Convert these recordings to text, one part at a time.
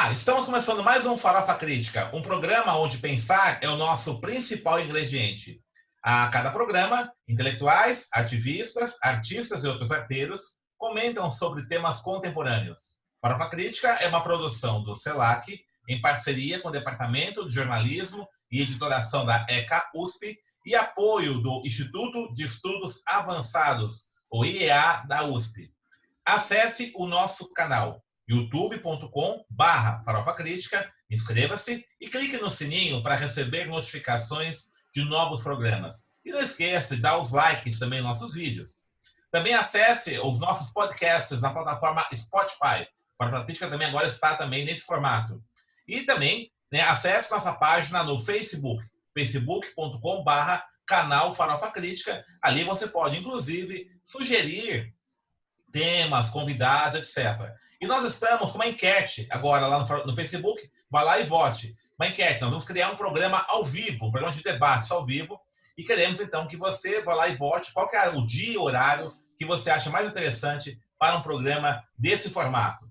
Olá, estamos começando mais um Farofa Crítica, um programa onde pensar é o nosso principal ingrediente. A cada programa, intelectuais, ativistas, artistas e outros arteiros comentam sobre temas contemporâneos. Farofa Crítica é uma produção do CELAC, em parceria com o Departamento de Jornalismo e Editoração da ECA USP e apoio do Instituto de Estudos Avançados, o IEA da USP. Acesse o nosso canal youtube.com/Farofa Crítica, inscreva-se e clique no sininho para receber notificações de novos programas. E não esqueça de dar os likes também nos nossos vídeos. Também acesse os nossos podcasts na plataforma Spotify. Farofa Crítica também agora está também nesse formato. E também acesse nossa página no Facebook, facebook.com/canal Farofa Crítica. Ali você pode, inclusive, sugerir temas, convidados, etc. E nós estamos com uma enquete agora lá no Facebook. Vai lá e vote. Uma enquete. Nós vamos criar um programa ao vivo, um programa de debates ao vivo. E queremos, então, que você vá lá e vote qual que é o dia e horário que você acha mais interessante para um programa desse formato.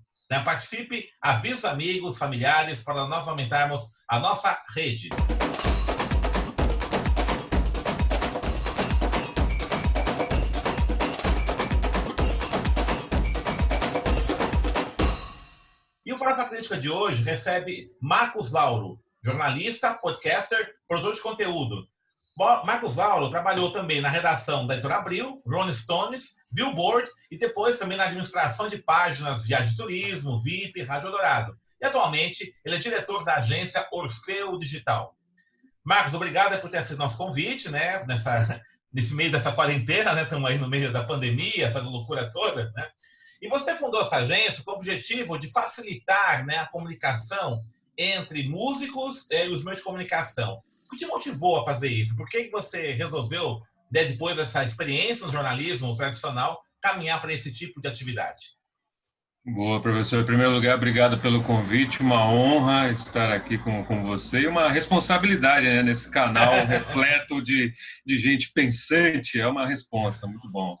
Participe, avise os amigos, familiares, para nós aumentarmos a nossa rede. E o Farofa Crítica de hoje recebe Marcos Lauro, jornalista, podcaster, produtor de conteúdo. Marcos Lauro trabalhou também na redação da Editora Abril, Rolling Stones, Billboard e depois também na administração de páginas Viagem de Turismo, VIP, Rádio Dourado. E atualmente ele é diretor da agência Orfeu Digital. Marcos, obrigado por ter aceito nosso convite, nesse meio dessa quarentena, Estamos aí no meio da pandemia, essa loucura toda, E você fundou essa agência com o objetivo de facilitar a comunicação entre músicos e os meios de comunicação. O que te motivou a fazer isso? Por que você resolveu, depois dessa experiência no jornalismo tradicional, caminhar para esse tipo de atividade? Boa, professor. Em primeiro lugar, obrigado pelo convite. Uma honra estar aqui com você e uma responsabilidade nesse canal repleto de gente pensante. É uma responsa, muito bom.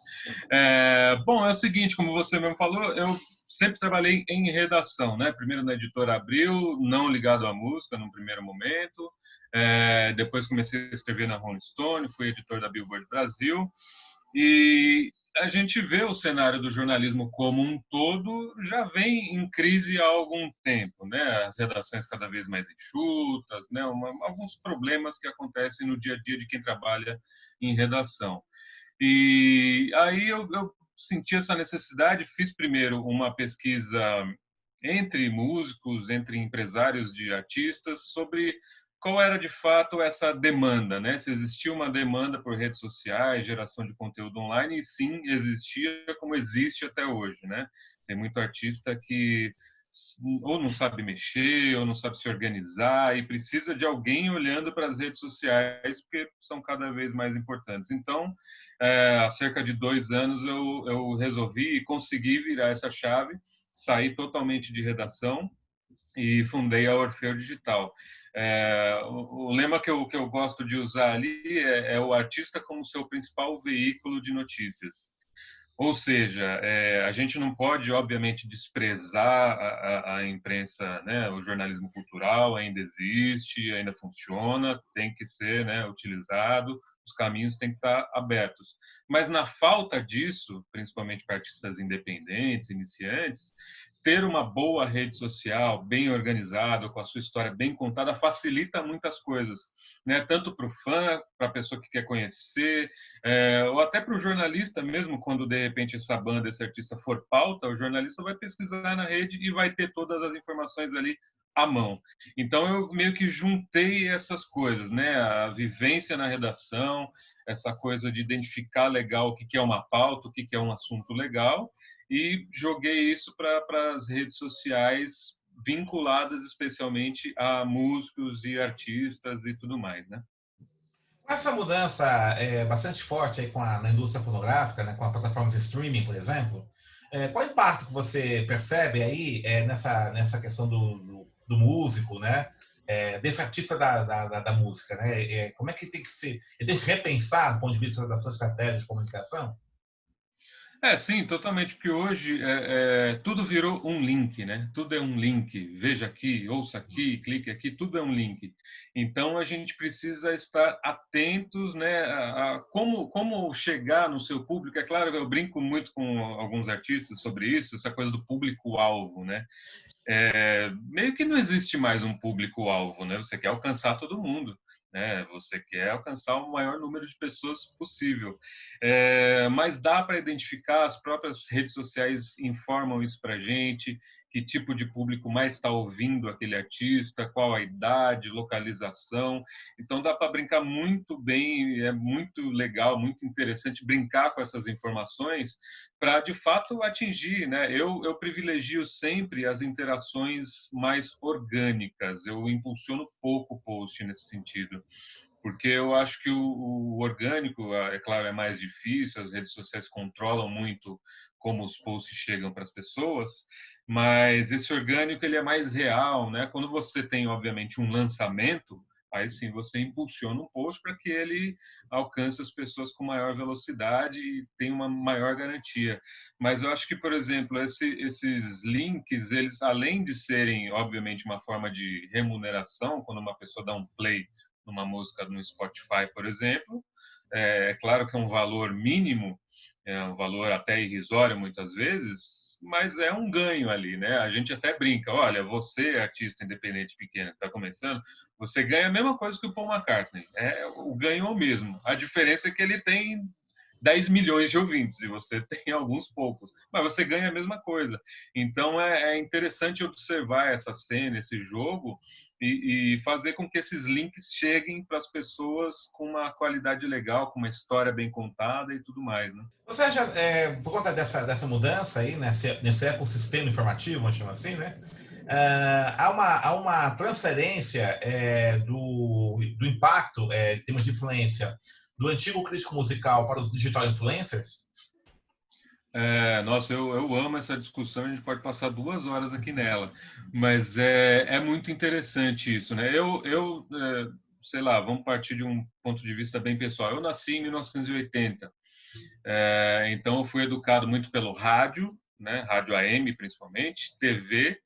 Bom, é o seguinte, como você mesmo falou, eu sempre trabalhei em redação, Primeiro na Editora Abril, não ligado à música num primeiro momento. Depois comecei a escrever na Rolling Stone, fui editor da Billboard Brasil. E a gente vê o cenário do jornalismo como um todo já vem em crise há algum tempo, As redações cada vez mais enxutas, alguns problemas que acontecem no dia a dia de quem trabalha em redação. E aí eu senti essa necessidade, fiz primeiro uma pesquisa entre músicos, entre empresários de artistas, sobre qual era de fato essa demanda, Se existia uma demanda por redes sociais, geração de conteúdo online, e sim, existia como existe até hoje, Tem muito artista que ou não sabe mexer, ou não sabe se organizar, e precisa de alguém olhando para as redes sociais, porque são cada vez mais importantes. Então, há cerca de 2 anos, eu resolvi e consegui virar essa chave, saí totalmente de redação e fundei a Orfeu Digital. O lema que eu gosto de usar ali é o artista como seu principal veículo de notícias. Ou seja, a gente não pode, obviamente, desprezar a imprensa, o jornalismo cultural ainda existe, ainda funciona, tem que ser utilizado, os caminhos têm que estar abertos. Mas na falta disso, principalmente para artistas independentes, iniciantes, ter uma boa rede social, bem organizada, com a sua história bem contada, facilita muitas coisas, Tanto para o fã, para a pessoa que quer conhecer, ou até para o jornalista mesmo, quando de repente essa banda, esse artista for pauta, o jornalista vai pesquisar na rede e vai ter todas as informações ali à mão. Então eu meio que juntei essas coisas, A vivência na redação, essa coisa de identificar legal o que é uma pauta, o que é um assunto legal, e joguei isso para as redes sociais vinculadas especialmente a músicos e artistas e tudo mais, Essa mudança é bastante forte aí na indústria fonográfica, com as plataformas de streaming, por exemplo. Qual o impacto que você percebe aí nessa questão do músico, desse artista da música, como é que tem que ser? Ele tem que repensar do ponto de vista da sua estratégia de comunicação? Sim, totalmente, porque hoje tudo virou um link, né? Tudo é um link. Veja aqui, ouça aqui, clique aqui, tudo é um link. Então a gente precisa estar atentos, né, a como chegar no seu público. É claro que eu brinco muito com alguns artistas sobre isso, essa coisa do público-alvo, né? Meio que não existe mais um público-alvo, né? Você quer alcançar todo mundo, né? Você quer alcançar o maior número de pessoas possível. Mas dá para identificar, as próprias redes sociais informam isso para a gente, que tipo de público mais está ouvindo aquele artista, qual a idade, localização. Então dá para brincar muito bem, é muito legal, muito interessante brincar com essas informações para de fato atingir, né? Eu privilegio sempre as interações mais orgânicas. Eu impulsiono pouco o post nesse sentido, porque eu acho que o orgânico, é claro, é mais difícil. As redes sociais controlam muito como os posts chegam para as pessoas, mas esse orgânico ele é mais real, né? Quando você tem, obviamente, um lançamento, aí sim você impulsiona um post para que ele alcance as pessoas com maior velocidade e tenha uma maior garantia. Mas eu acho que, por exemplo, esses links, eles além de serem, obviamente, uma forma de remuneração, quando uma pessoa dá um play numa música no Spotify, por exemplo, é claro que é um valor mínimo, é um valor até irrisório muitas vezes, mas é um ganho ali, né? A gente até brinca, olha, você, artista independente pequeno que está começando, você ganha a mesma coisa que o Paul McCartney. O ganho é o mesmo. A diferença é que ele tem 10 milhões de ouvintes e você tem alguns poucos, mas você ganha a mesma coisa. Então é interessante observar essa cena, esse jogo e fazer com que esses links cheguem para as pessoas com uma qualidade legal, com uma história bem contada e tudo mais, né? Ou seja, por conta dessa mudança aí, nesse ecossistema informativo, vamos chamar assim, né? Há uma transferência do impacto em termos de influência do antigo crítico musical para os digital influencers? Nossa, eu amo essa discussão, a gente pode passar 2 horas aqui nela, mas é muito interessante isso, né? Sei lá, vamos partir de um ponto de vista bem pessoal. Eu nasci em 1980, então eu fui educado muito pelo rádio, né? Rádio AM principalmente, TV,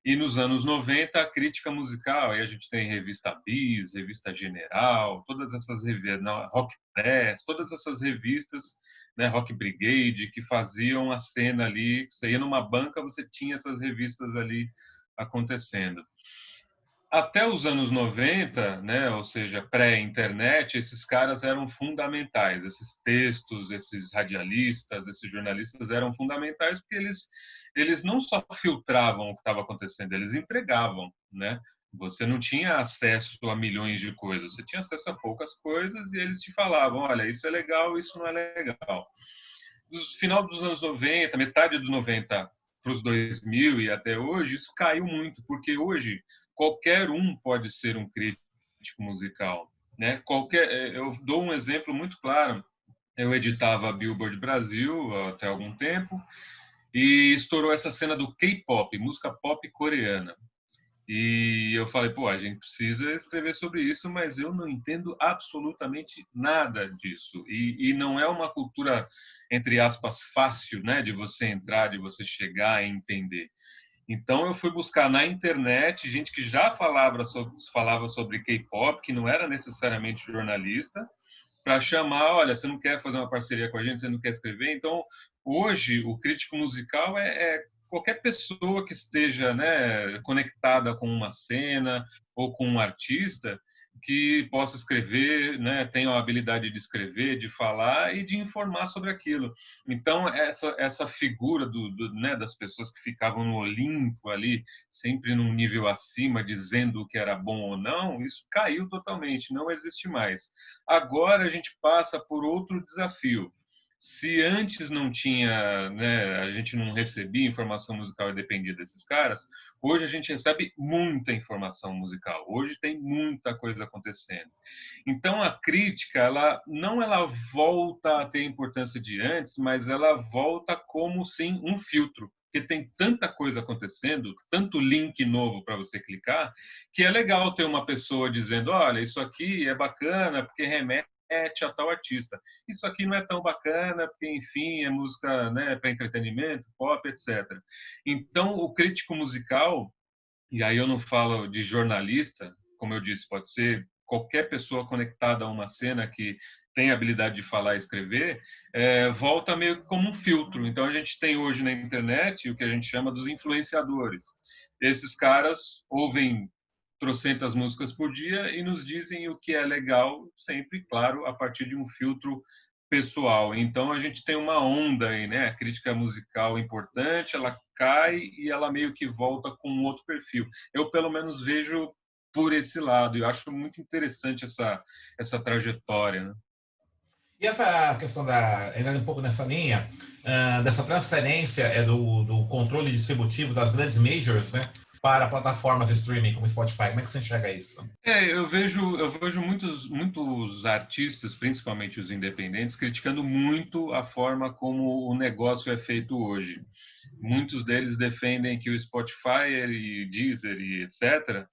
e nos anos 90 a crítica musical. Aí a gente tem revista Bis, revista General, todas essas revistas, Rock Press, todas essas revistas, né, Rock Brigade, que faziam a cena ali. Você ia numa banca, você tinha essas revistas ali acontecendo. Até os anos 90, né, ou seja, pré-internet, esses caras eram fundamentais. Esses textos, esses radialistas, esses jornalistas eram fundamentais porque eles não só filtravam o que estava acontecendo, eles entregavam, né? Você não tinha acesso a milhões de coisas, você tinha acesso a poucas coisas e eles te falavam, olha, isso é legal, isso não é legal. No final dos anos 90, metade dos 90 para os 2000 e até hoje, isso caiu muito, porque hoje qualquer um pode ser um crítico musical, né? Eu dou um exemplo muito claro. Eu editava a Billboard Brasil até algum tempo e estourou essa cena do K-pop, música pop coreana. E eu falei, pô, a gente precisa escrever sobre isso, mas eu não entendo absolutamente nada disso. E não é uma cultura, entre aspas, fácil, né, de você entrar, de você chegar e entender. Então eu fui buscar na internet gente que já falava sobre K-pop, que não era necessariamente jornalista, para chamar, olha, você não quer fazer uma parceria com a gente, você não quer escrever? Então, hoje, o crítico musical é qualquer pessoa que esteja, né, conectada com uma cena ou com um artista que possa escrever, né, tenha a habilidade de escrever, de falar e de informar sobre aquilo. Então, essa figura né, das pessoas que ficavam no Olimpo ali, sempre num nível acima, dizendo o que era bom ou não, isso caiu totalmente, não existe mais. Agora a gente passa por outro desafio. Se antes não tinha, né, a gente não recebia informação musical e dependia desses caras, hoje a gente recebe muita informação musical. Hoje tem muita coisa acontecendo. Então a crítica, ela volta a ter a importância de antes, mas ela volta como sim um filtro, porque tem tanta coisa acontecendo, tanto link novo para você clicar, que é legal ter uma pessoa dizendo, olha, isso aqui é bacana porque remete remete a tal artista. Isso aqui não é tão bacana, porque, enfim, é música, né, para entretenimento, pop, etc. Então, o crítico musical, e aí eu não falo de jornalista, como eu disse, pode ser qualquer pessoa conectada a uma cena que tem a habilidade de falar e escrever, volta meio que como um filtro. Então, a gente tem hoje na internet o que a gente chama dos influenciadores. Esses caras ouvem trocentas músicas por dia e nos dizem o que é legal, sempre, claro, a partir de um filtro pessoal. Então a gente tem uma onda aí, né? A crítica musical importante, ela cai e ela meio que volta com um outro perfil. Eu pelo menos vejo por esse lado e eu acho muito interessante essa trajetória, né? E essa questão ainda um pouco nessa linha, dessa transferência do controle distributivo das grandes majors, né, para plataformas de streaming como Spotify, como é que você enxerga isso? Eu vejo muitos artistas, principalmente os independentes, criticando muito a forma como o negócio é feito hoje. Muitos deles defendem que o Spotify e Deezer e etc.,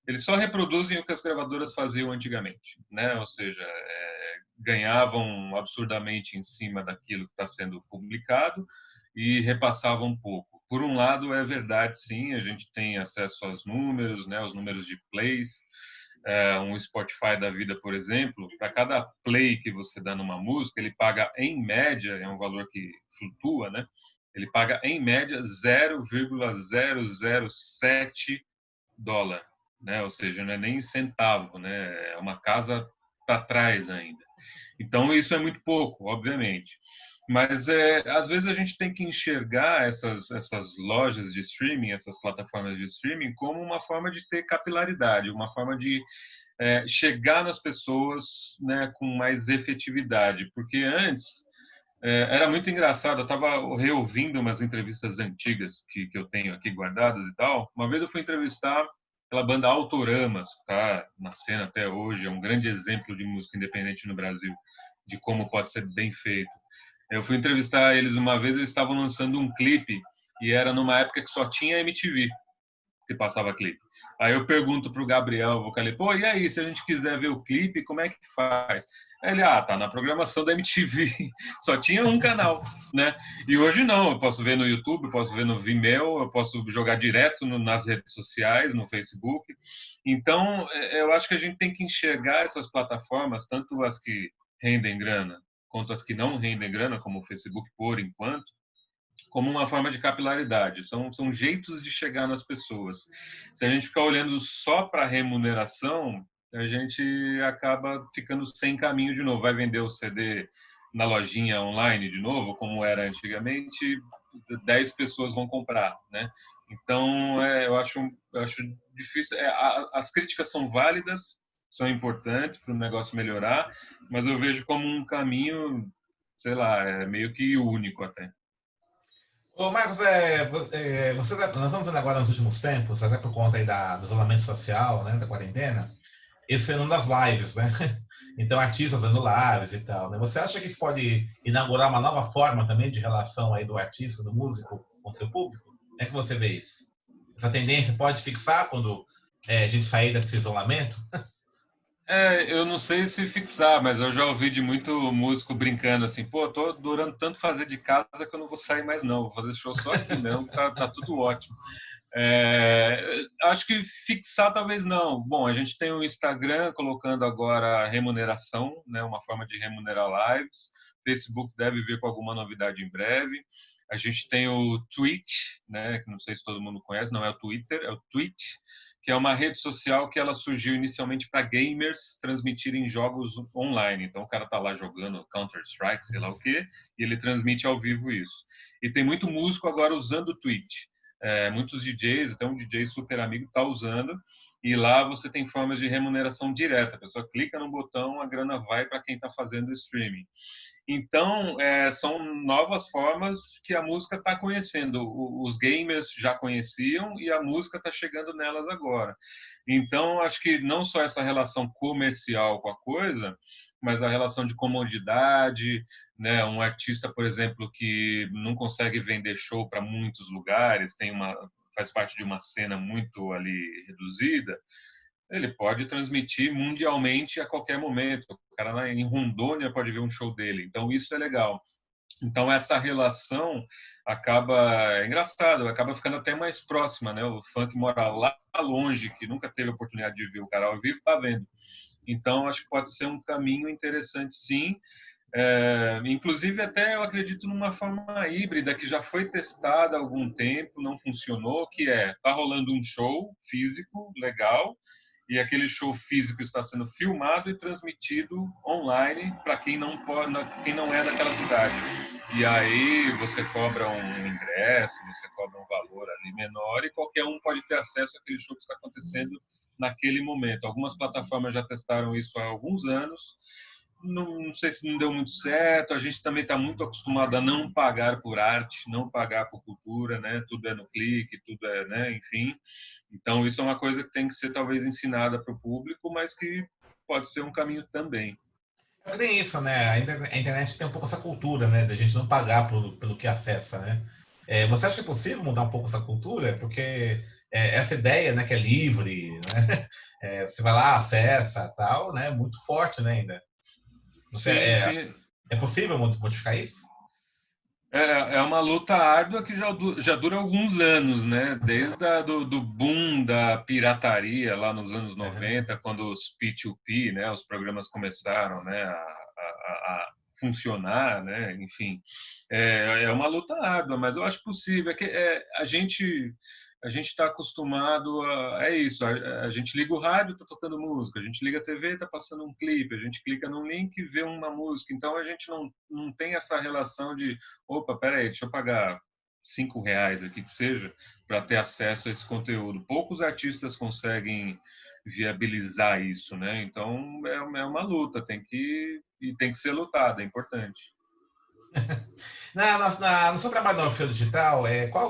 eles só reproduzem o que as gravadoras faziam antigamente, né? Ou seja, ganhavam absurdamente em cima daquilo que está sendo publicado e repassavam um pouco. Por um lado, é verdade, sim, a gente tem acesso aos números, né, os números de plays. Um Spotify da vida, por exemplo, para cada play que você dá numa música, ele paga, em média, é um valor que flutua, né? Ele paga, em média, 0,007 dólar, né? Ou seja, não é nem centavo, né? É uma casa para trás ainda. Então, isso é muito pouco, obviamente. Mas às vezes a gente tem que enxergar essas lojas de streaming, essas plataformas de streaming, como uma forma de ter capilaridade, uma forma de chegar nas pessoas, né, com mais efetividade. Porque antes era muito engraçado, eu estava reouvindo umas entrevistas antigas que eu tenho aqui guardadas e tal. Uma vez eu fui entrevistar aquela banda Autoramas, que está na cena até hoje, é um grande exemplo de música independente no Brasil, de como pode ser bem feito. Eu fui entrevistar eles uma vez, eles estavam lançando um clipe e era numa época que só tinha MTV que passava clipe. Aí eu pergunto pro Gabriel, o vocalista, pô, e aí, se a gente quiser ver o clipe, como é que faz? Aí ele, tá na programação da MTV, só tinha um canal, né? E hoje não, eu posso ver no YouTube, eu posso ver no Vimeo, eu posso jogar direto nas redes sociais, no Facebook. Então, eu acho que a gente tem que enxergar essas plataformas, tanto as que rendem grana, quanto as que não rendem grana, como o Facebook, por enquanto, como uma forma de capilaridade. São jeitos de chegar nas pessoas. Se a gente ficar olhando só para a remuneração, a gente acaba ficando sem caminho de novo. Vai vender o CD na lojinha online de novo, como era antigamente, 10 pessoas vão comprar, né? Então, eu acho difícil. As críticas são válidas, são importantes para o negócio melhorar, mas eu vejo como um caminho, sei lá, meio que único até. Ô, Marcos, nós estamos vendo agora nos últimos tempos, até por conta aí do isolamento social, né, da quarentena, esse fenômeno das lives, né? Então, artistas fazendo lives e tal, né? Você acha que isso pode inaugurar uma nova forma também de relação aí do artista, do músico com o seu público? Como é que você vê isso? Essa tendência pode fixar quando a gente sair desse isolamento? Eu não sei se fixar, mas eu já ouvi de muito músico brincando assim, pô, tô adorando tanto fazer de casa que eu não vou sair mais não, vou fazer show só aqui mesmo, tá tudo ótimo. Acho que fixar talvez não. Bom, a gente tem o Instagram colocando agora remuneração, né, uma forma de remunerar lives. Facebook deve vir com alguma novidade em breve. A gente tem o Twitch, né, que não sei se todo mundo conhece, não é o Twitter, é o Twitch, que é uma rede social que ela surgiu inicialmente para gamers transmitirem jogos online. Então o cara tá lá jogando Counter-Strike, sei lá o quê, e ele transmite ao vivo isso. E tem muito músico agora usando o Twitch. Muitos DJs, até um DJ super amigo está usando, e lá você tem formas de remuneração direta. A pessoa clica no botão, a grana vai para quem está fazendo o streaming. Então, são novas formas que a música está conhecendo. Os gamers já conheciam e a música está chegando nelas agora. Então, acho que não só essa relação comercial com a coisa, mas a relação de comodidade, né? Um artista, por exemplo, que não consegue vender show para muitos lugares, faz parte de uma cena muito ali reduzida, ele pode transmitir mundialmente a qualquer momento. O cara lá em Rondônia pode ver um show dele. Então, isso é legal. Então, essa relação é engraçado, acaba ficando até mais próxima, né? O fã que mora lá longe, que nunca teve a oportunidade de ver o cara ao vivo, está vendo. Então, acho que pode ser um caminho interessante, sim. Inclusive, até eu acredito numa forma híbrida que já foi testada há algum tempo, não funcionou, que tá rolando um show físico legal, e aquele show físico está sendo filmado e transmitido online para quem não é daquela cidade. E aí você cobra um ingresso, você cobra um valor ali menor e qualquer um pode ter acesso àquele show que está acontecendo naquele momento. Algumas plataformas já testaram isso há alguns anos. Não sei se não deu muito certo. A gente também está muito acostumado a não pagar por arte, não pagar por cultura, né? Tudo é no clique, tudo é, né? Enfim. Então isso é uma coisa que tem que ser talvez ensinada para o público, mas que pode ser um caminho também. Tem isso, né? A internet tem um pouco essa cultura, né? Da gente não pagar pelo que acessa, né? Você acha que é possível mudar um pouco essa cultura? Porque essa ideia, né, que é livre, né? Você vai lá, acessa, tal, né? Muito forte, né, ainda. Você, Sim, é, sim. é possível modificar isso? É uma luta árdua que já dura alguns anos, né? Desde do boom da pirataria lá nos anos Uhum. 90, quando os P2P, né, os programas começaram, né, a funcionar, né? Enfim, é uma luta árdua, mas eu acho possível. A gente está acostumado é isso. A gente liga o rádio, está tocando música. A gente liga a TV, está passando um clipe. A gente clica num link e vê uma música. Então a gente não tem essa relação de opa, peraí, deixa eu pagar R$ 5 aqui que seja para ter acesso a esse conteúdo. Poucos artistas conseguem viabilizar isso, né? Então é uma luta, tem que ser lutada, é importante. No seu trabalho na Orfeu Digital,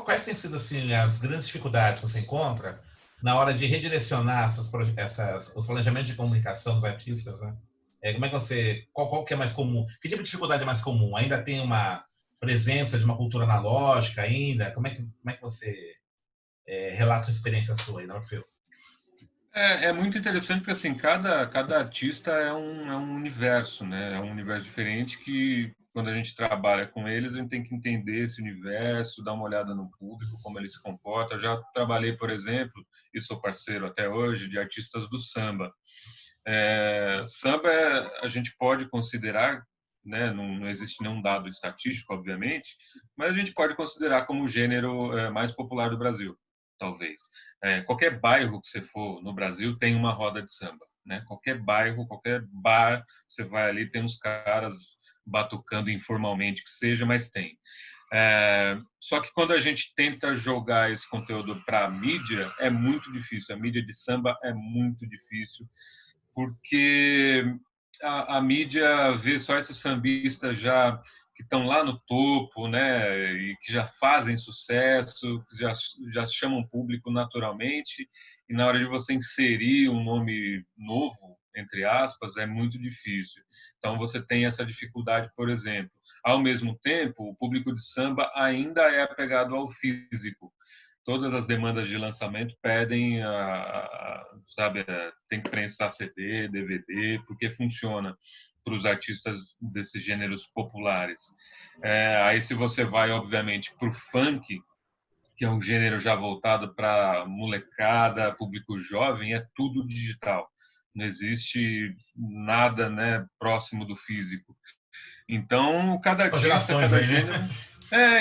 quais têm sido assim, as grandes dificuldades que você encontra na hora de redirecionar os planejamentos de comunicação dos artistas, né? Como é que qual que é mais comum? Que tipo de dificuldade é mais comum? Ainda tem uma presença de uma cultura analógica ainda? Como é que você relata sua experiência sua aí na Orfeu? É muito interessante porque assim, cada artista é um universo, né? É um universo diferente que quando a gente trabalha com eles, a gente tem que entender esse universo, dar uma olhada no público, como ele se comporta. Eu já trabalhei, por exemplo, e sou parceiro até hoje, de artistas do samba. Samba a gente pode considerar, né? Não existe nenhum dado estatístico, obviamente, mas a gente pode considerar como o gênero mais popular do Brasil, talvez. Qualquer bairro que você for no Brasil tem uma roda de samba, né? Qualquer bairro, qualquer bar, você vai ali, tem uns caras batucando informalmente que seja, mas tem. Só que quando a gente tenta jogar esse conteúdo para a mídia, é muito difícil. A mídia de samba é muito difícil, porque a mídia vê só esses sambistas já que estão lá no topo, né, e que já fazem sucesso, que já chamam público naturalmente, e na hora de você inserir um nome novo, entre aspas, é muito difícil. Então você tem essa dificuldade, por exemplo. Ao mesmo tempo, o público de samba ainda é apegado ao físico. Todas as demandas de lançamento pedem, sabe, tem que prensar CD, DVD, porque funciona para os artistas desses gêneros populares. Aí, se você vai, obviamente, para o funk, que é um gênero já voltado para molecada, público jovem, é tudo digital. Não existe nada, né, próximo do físico. Então, cada São artista, gerações cada aí, né? gênero.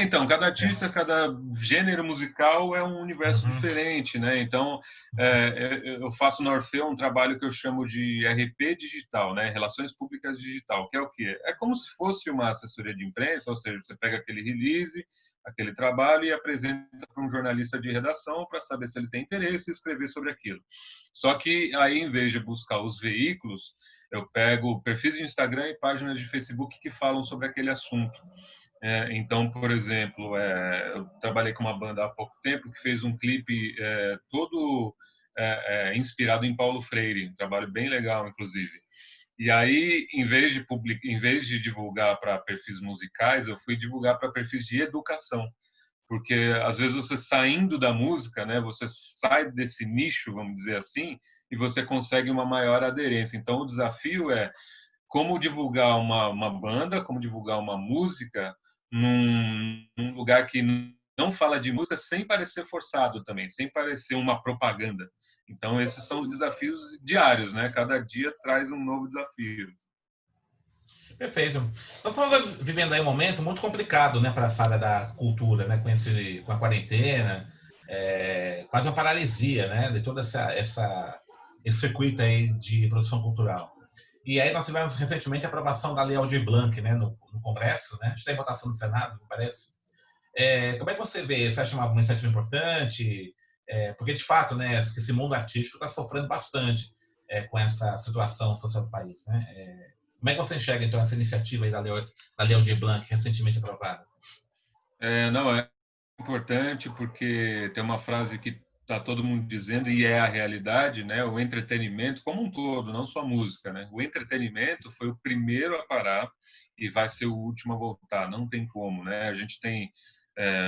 Então, cada É. artista, cada gênero musical é um universo Uhum. diferente, né? Então, eu faço na Orfeu um trabalho que eu chamo de RP digital, né? Relações Públicas Digital, que é o quê? É como se fosse uma assessoria de imprensa, ou seja, você pega aquele release, aquele trabalho e apresenta para um jornalista de redação para saber se ele tem interesse e escrever sobre aquilo. Só que aí, em vez de buscar os veículos, eu pego perfis de Instagram e páginas de Facebook que falam sobre aquele assunto. Então, por exemplo, eu trabalhei com uma banda há pouco tempo que fez um clipe todo inspirado em Paulo Freire, um trabalho bem legal, inclusive. E aí, em vez de divulgar para perfis musicais, eu fui divulgar para perfis de educação, porque às vezes você saindo da música, né, você sai desse nicho, vamos dizer assim, e você consegue uma maior aderência. Então, o desafio é como divulgar uma banda, como divulgar uma música num lugar que não fala de música sem parecer forçado também, sem parecer uma propaganda. Então, esses são os desafios diários, né? Cada dia traz um novo desafio. Perfeito. Nós estamos vivendo aí um momento muito complicado, né, para essa área da cultura, né, com a quarentena, quase uma paralisia, né, de todo esse circuito aí de produção cultural. E aí nós tivemos recentemente a aprovação da Lei Aldir Blanc, né, no Congresso, né, está em votação no Senado, me parece. Como é que você vê? Você acha uma iniciativa importante? Porque, de fato, né, esse mundo artístico está sofrendo bastante com essa situação social do país, né? Como é que você enxerga, então, essa iniciativa aí da Lei Aldir Blanc, recentemente aprovada? Não, é importante porque tem uma frase que está todo mundo dizendo e é a realidade, né? O entretenimento como um todo, não só a música, né? O entretenimento foi o primeiro a parar e vai ser o último a voltar. Não tem como, né? A gente tem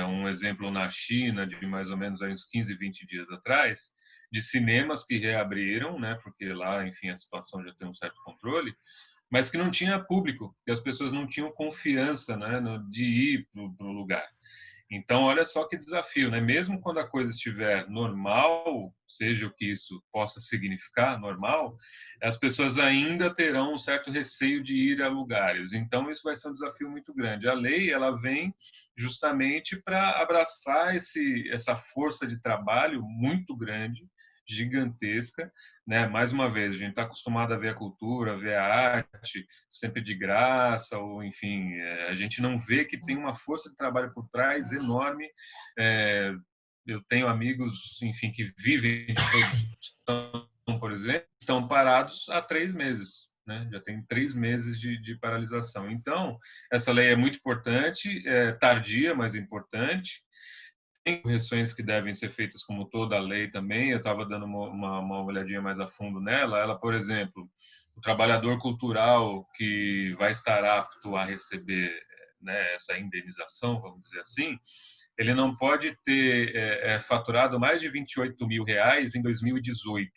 um exemplo na China de mais ou menos aí uns 15, 20 dias atrás, de cinemas que reabriram, né? Porque lá, enfim, a situação já tem um certo controle, mas que não tinha público, que as pessoas não tinham confiança, né, de ir para o lugar. Então, olha só que desafio, né? Mesmo quando a coisa estiver normal, seja o que isso possa significar, normal, as pessoas ainda terão um certo receio de ir a lugares. Então, isso vai ser um desafio muito grande. A lei, ela vem justamente para abraçar essa força de trabalho muito grande, gigantesca, né? Mais uma vez, a gente está acostumado a ver a cultura, a ver a arte sempre de graça, ou enfim, a gente não vê que tem uma força de trabalho por trás enorme. Eu tenho amigos, enfim, que vivem de produção, por exemplo, estão parados há 3 meses. Né? Já tem 3 meses de paralisação. Então, essa lei é muito importante, tardia, mas importante. Tem correções que devem ser feitas como toda a lei também. Eu estava dando uma olhadinha mais a fundo nela. Ela, por exemplo, o trabalhador cultural que vai estar apto a receber, né, essa indenização, vamos dizer assim, ele não pode ter faturado mais de R$ 28.000 em 2018.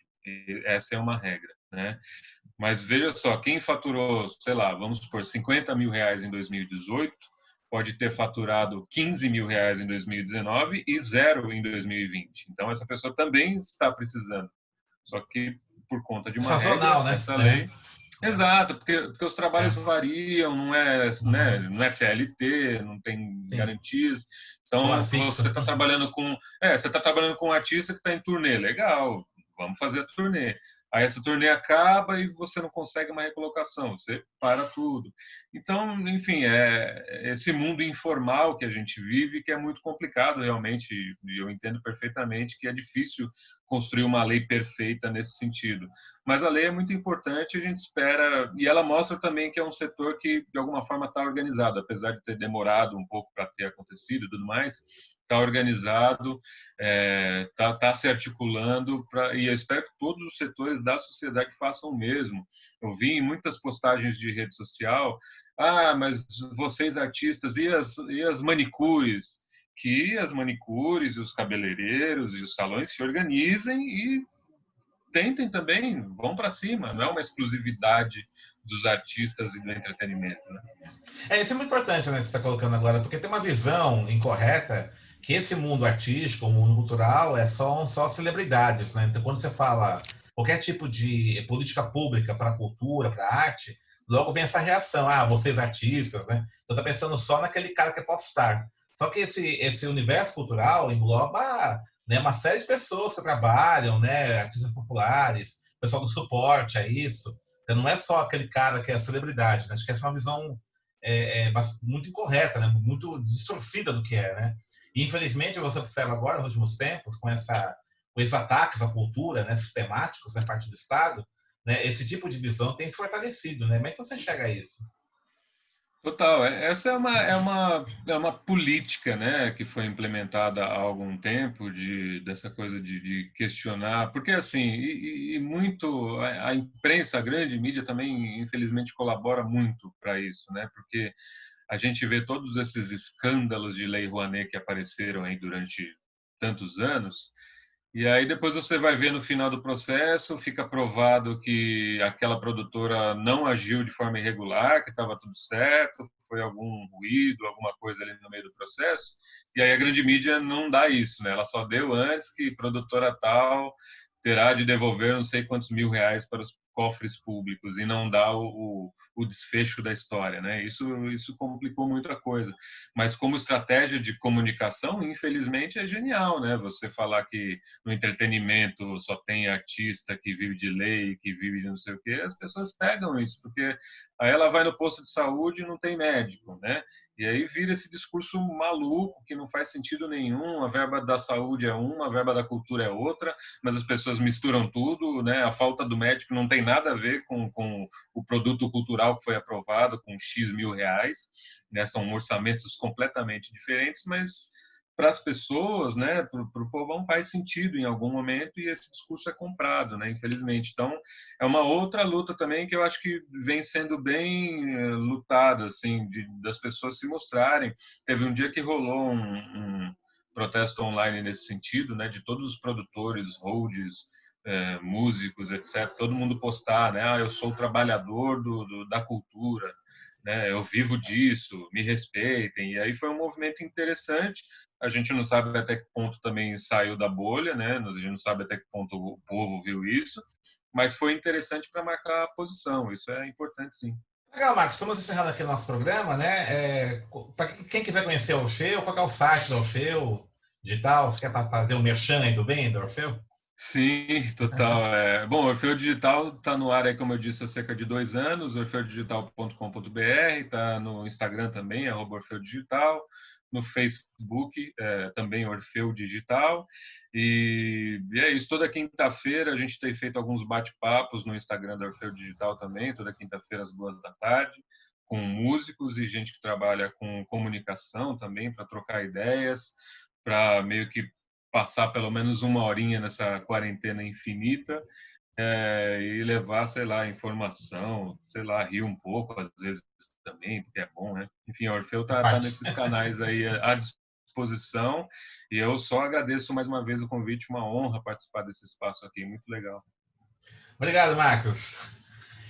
Essa é uma regra, né? Mas veja só, quem faturou, sei lá, vamos supor, R$ 50.000 em 2018, pode ter faturado R$ 15.000 em 2019 e zero em 2020. Então, essa pessoa também está precisando. Só que, por conta de uma regra, Sazonal, né? essa lei... Exato, porque os trabalhos variam, não é, né, não é CLT, não tem Sim. garantias. Então, você está trabalhando você está trabalhando com um artista que está em turnê, legal, vamos fazer a turnê. Aí essa turnê acaba e você não consegue uma recolocação, você para tudo. Então, enfim, é esse mundo informal que a gente vive que é muito complicado realmente, e eu entendo perfeitamente que é difícil construir uma lei perfeita nesse sentido. Mas a lei é muito importante, a gente espera, e ela mostra também que é um setor que, de alguma forma, está organizado, apesar de ter demorado um pouco para ter acontecido e tudo mais, está organizado, está se articulando, e eu espero que todos os setores da sociedade façam o mesmo. Eu vi em muitas postagens de rede social, mas vocês artistas, e as manicures? Que as manicures, os cabeleireiros e os salões se organizem e tentem também, vão para cima, não é uma exclusividade dos artistas e do entretenimento. Né? Isso é muito importante, né, que você está colocando agora, porque tem uma visão incorreta que esse mundo artístico, o mundo cultural, só celebridades, né? Então, quando você fala qualquer tipo de política pública para a cultura, para a arte, logo vem essa reação, vocês artistas, né? Então tá pensando só naquele cara que é popstar. Só que esse universo cultural engloba, né, uma série de pessoas que trabalham, né, artistas populares, pessoal do suporte a isso. Então não é só aquele cara que é celebridade, né? Acho que essa é uma visão muito incorreta, né? Muito distorcida do que é, né? E infelizmente você observa agora nos últimos tempos com esses ataques à cultura, né, sistemáticos, né, parte do Estado, né, esse tipo de visão tem se fortalecido, né? Como é que você enxerga isso? Total, essa é uma política, né, que foi implementada há algum tempo dessa coisa de questionar, porque assim, e muito a imprensa, a grande mídia também, infelizmente, colabora muito para isso, né, porque a gente vê todos esses escândalos de Lei Rouanet que apareceram aí durante tantos anos, E aí depois você vai ver no final do processo, fica provado que aquela produtora não agiu de forma irregular, que estava tudo certo, foi algum ruído, alguma coisa ali no meio do processo. E aí a grande mídia não dá isso, né? Ela só deu antes que produtora tal terá de devolver não sei quantos mil reais para os cofres públicos e não dá o desfecho da história, né? Isso complicou muito a coisa. Mas como estratégia de comunicação, infelizmente, é genial, né? Você falar que no entretenimento só tem artista que vive de lei, que vive de não sei o quê, as pessoas pegam isso, porque aí ela vai no posto de saúde e não tem médico, né? E aí vira esse discurso maluco que não faz sentido nenhum. A verba da saúde é uma, a verba da cultura é outra, mas as pessoas misturam tudo, né? A falta do médico não tem nada a ver com o produto cultural que foi aprovado, com X mil reais, né? São orçamentos completamente diferentes, mas para as pessoas, né, para o povão faz sentido em algum momento e esse discurso é comprado, né, infelizmente. Então, é uma outra luta também que eu acho que vem sendo bem lutada, assim, das pessoas se mostrarem. Teve um dia que rolou um protesto online nesse sentido, né, de todos os produtores, holds, músicos, etc., todo mundo postar, né, eu sou trabalhador da cultura, né, eu vivo disso, me respeitem. E aí foi um movimento interessante. A gente não sabe até que ponto também saiu da bolha, né? A gente não sabe até que ponto o povo viu isso, mas foi interessante para marcar a posição. Isso é importante, sim. Legal, Marcos. Estamos encerrando aqui o nosso programa, né? Para quem quiser conhecer o Orfeu, qual é o site do Orfeu digital? Você quer fazer o merchan aí do bem do Orfeu? Sim, total. Bom, o Orfeu Digital está no ar aí, como eu disse, há cerca de 2 anos, orfeodigital.com.br, está no Instagram também, @Orfeu Digital, no Facebook também Orfeu Digital, e é isso, toda quinta-feira a gente tem feito alguns bate-papos no Instagram da Orfeu Digital também, toda quinta-feira às 2 da tarde, com músicos e gente que trabalha com comunicação também, para trocar ideias, para meio que passar pelo menos uma horinha nessa quarentena infinita e levar, sei lá, informação, sei lá, rir um pouco, às vezes também, porque é bom, né? Enfim, a Orfeu tá nesses canais aí à disposição e eu só agradeço mais uma vez o convite, uma honra participar desse espaço aqui, muito legal. Obrigado, Marcos.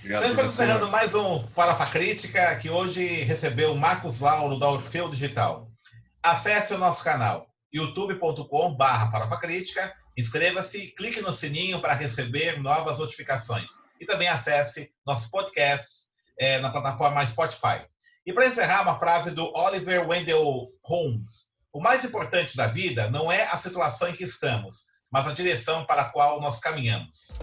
Obrigado, Então, estamos professor. encerrando mais um Farofa Crítica, que hoje recebeu Marcos Lauro, da Orfeu Digital. Acesse o nosso canal youtube.com/farofacrítica, inscreva-se, clique no sininho para receber novas notificações. E também acesse nosso podcast na plataforma Spotify. E para encerrar, uma frase do Oliver Wendell Holmes. O mais importante da vida não é a situação em que estamos, mas a direção para a qual nós caminhamos.